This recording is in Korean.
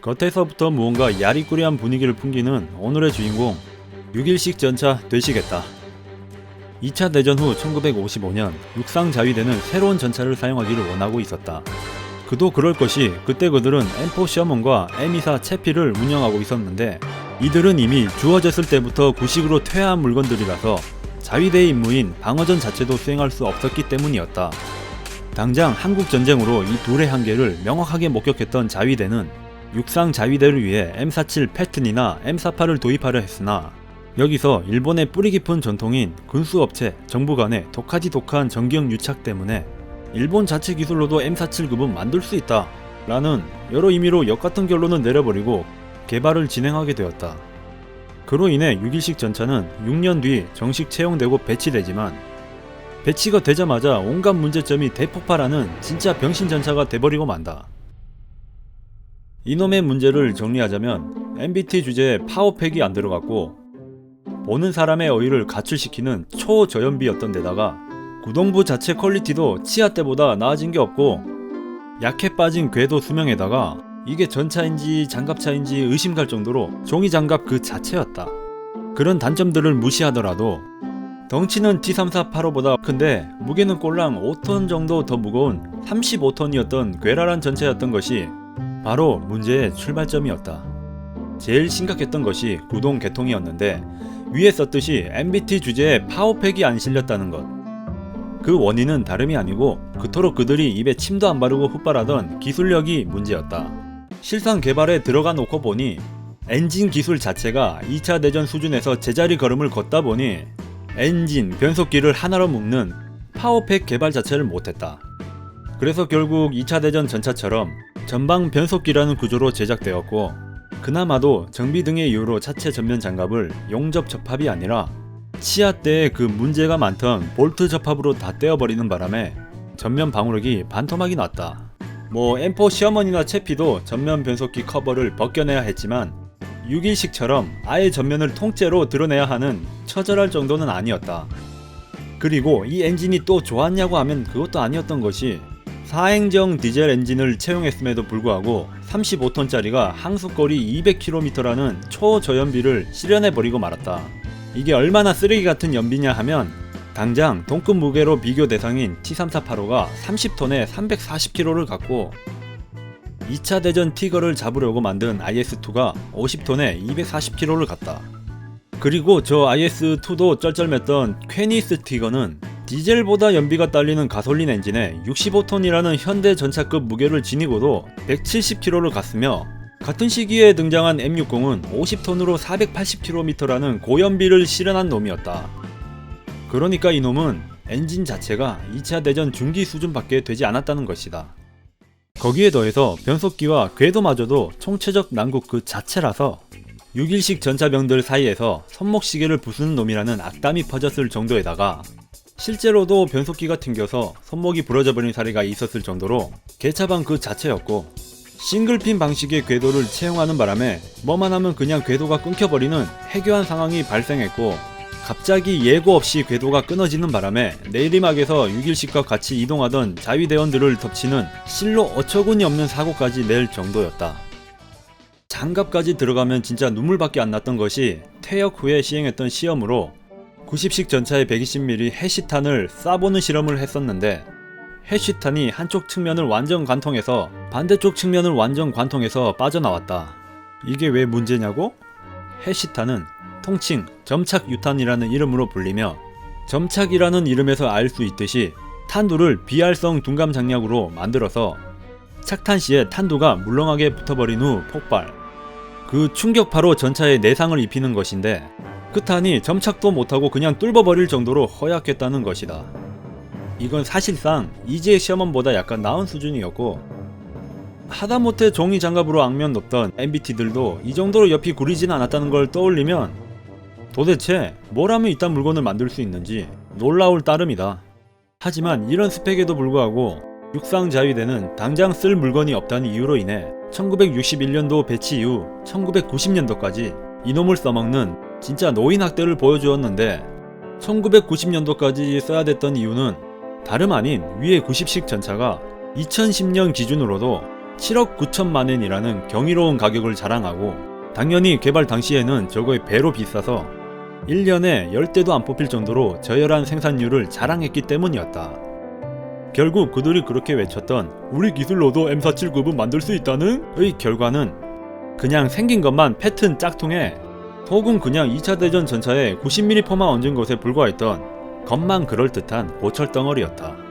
겉에서부터 무언가 야리꾸리한 분위기를 풍기는 오늘의 주인공 6.1식 전차 되시겠다. 2차 대전 후 1955년 육상 자위대는 새로운 전차를 사용하기를 원하고 있었다. 그도 그럴 것이 그때 그들은 M4 셔먼과 M24 채피를 운영하고 있었는데 이들은 이미 주어졌을 때부터 구식으로 퇴화한 물건들이라서 자위대의 임무인 방어전 자체도 수행할 수 없었기 때문이었다. 당장 한국전쟁으로 이 둘의 한계를 명확하게 목격했던 자위대는 육상 자위대를 위해 M47 패튼이나 M48을 도입하려 했으나 여기서 일본의 뿌리 깊은 전통인 군수업체 정부 간의 독하디독한 정기형 유착 때문에 일본 자체 기술로도 M47급은 만들 수 있다 라는 여러 의미로 역같은 결론을 내려버리고 개발을 진행하게 되었다. 그로 인해 6.1식 전차는 6년 뒤 정식 채용되고 배치되지만 배치가 되자마자 온갖 문제점이 대폭발하는 진짜 병신 전차가 돼버리고 만다. 이놈의 문제를 정리하자면 MBT 주제에 파워팩이 안 들어갔고 보는 사람의 어휘를 가출시키는 초저연비였던 데다가 구동부 자체 퀄리티도 치아 때보다 나아진 게 없고 약해 빠진 궤도 수명에다가 이게 전차인지 장갑차인지 의심갈 정도로 종이장갑 그 자체였다. 그런 단점들을 무시하더라도 덩치는 T-3485보다 큰데 무게는 꼴랑 5톤 정도 더 무거운 35톤이었던 괴랄한 전차였던 것이 바로 문제의 출발점이었다. 제일 심각했던 것이 구동 개통이었는데 위에 썼듯이 MBT 주제에 파워팩이 안 실렸다는 것. 그 원인은 다름이 아니고 그토록 그들이 입에 침도 안 바르고 훗바라던 기술력이 문제였다. 실상 개발에 들어가 놓고 보니 엔진 기술 자체가 2차 대전 수준에서 제자리 걸음을 걷다 보니 엔진, 변속기를 하나로 묶는 파워팩 개발 자체를 못했다. 그래서 결국 2차 대전 전차처럼 전방 변속기라는 구조로 제작되었고 그나마도 정비 등의 이유로 차체 전면 장갑을 용접 접합이 아니라 치아 때에 그 문제가 많던 볼트 접합으로 다 떼어버리는 바람에 전면 방울력이 반토막이 났다. M4 셔먼이나 채피도 전면 변속기 커버를 벗겨내야 했지만 6.1식처럼 아예 전면을 통째로 드러내야 하는 처절할 정도는 아니었다. 그리고 이 엔진이 또 좋았냐고 하면 그것도 아니었던 것이 사행정 디젤 엔진을 채용했음에도 불구하고 35톤짜리가 항속거리 200km라는 초저연비를 실현해버리고 말았다. 이게 얼마나 쓰레기 같은 연비냐 하면 당장 동급 무게로 비교 대상인 T-3485가 30톤에 340km를 갖고 2차 대전 티거를 잡으려고 만든 IS-2가 50톤에 240km를 갔다. 그리고 저 IS-2도 쩔쩔맸던 퀘니스 티거는 디젤보다 연비가 딸리는 가솔린 엔진에 65톤이라는 현대 전차급 무게를 지니고도 170km를 갔으며 같은 시기에 등장한 M60은 50톤으로 480km라는 고연비를 실현한 놈이었다. 그러니까 이놈은 엔진 자체가 2차 대전 중기 수준밖에 되지 않았다는 것이다. 거기에 더해서 변속기와 궤도마저도 총체적 난국 그 자체라서 6.1식 전차병들 사이에서 손목시계를 부수는 놈이라는 악담이 퍼졌을 정도에다가 실제로도 변속기가 튕겨서 손목이 부러져 버린 사례가 있었을 정도로 개차방 그 자체였고 싱글핀 방식의 궤도를 채용하는 바람에 뭐만 하면 그냥 궤도가 끊겨버리는 해교한 상황이 발생했고 갑자기 예고 없이 궤도가 끊어지는 바람에 내리막에서 6.1식과 같이 이동하던 자위대원들을 덮치는 실로 어처구니 없는 사고까지 낼 정도였다. 장갑까지 들어가면 진짜 눈물밖에 안 났던 것이 퇴역 후에 시행했던 시험으로 90식 전차에 120mm 해시탄을 쏴보는 실험을 했었는데 해시탄이 한쪽 측면을 완전 관통해서 반대쪽 측면을 완전 관통해서 빠져나왔다. 이게 왜 문제냐고? 해시탄은 통칭 점착유탄이라는 이름으로 불리며 점착이라는 이름에서 알 수 있듯이 탄두를 비활성 둔감 장약으로 만들어서 착탄 시에 탄두가 물렁하게 붙어버린 후 폭발. 그 충격파로 전차에 내상을 입히는 것인데 그 탄이 점착도 못하고 그냥 뚫어버릴 정도로 허약했다는 것이다. 이건 사실상 이지의 셔먼보다 약간 나은 수준이었고 하다못해 종이 장갑으로 악면 높던 MBT들도 이 정도로 옆이 구리진 않았다는 걸 떠올리면 도대체 뭘 하면 이딴 물건을 만들 수 있는지 놀라울 따름이다. 하지만 이런 스펙에도 불구하고 육상 자위대는 당장 쓸 물건이 없다는 이유로 인해 1961년도 배치 이후 1990년도까지 이놈을 써먹는 진짜 노인 학대를 보여주었는데 1990년도까지 써야 됐던 이유는 다름 아닌 위에 90식 전차가 2010년 기준으로도 7억 9천만 엔이라는 경이로운 가격을 자랑하고, 당연히 개발 당시에는 저거의 배로 비싸서 1년에 10대도 안 뽑힐 정도로 저열한 생산률을 자랑했기 때문이었다. 결국 그들이 그렇게 외쳤던 우리 기술로도 M479은 만들 수 있다는 의 결과는 그냥 생긴 것만 패튼 짝퉁에 혹은 그냥 2차 대전 전차에 90mm만 얹은 것에 불과했던 겉만 그럴듯한 고철 덩어리였다.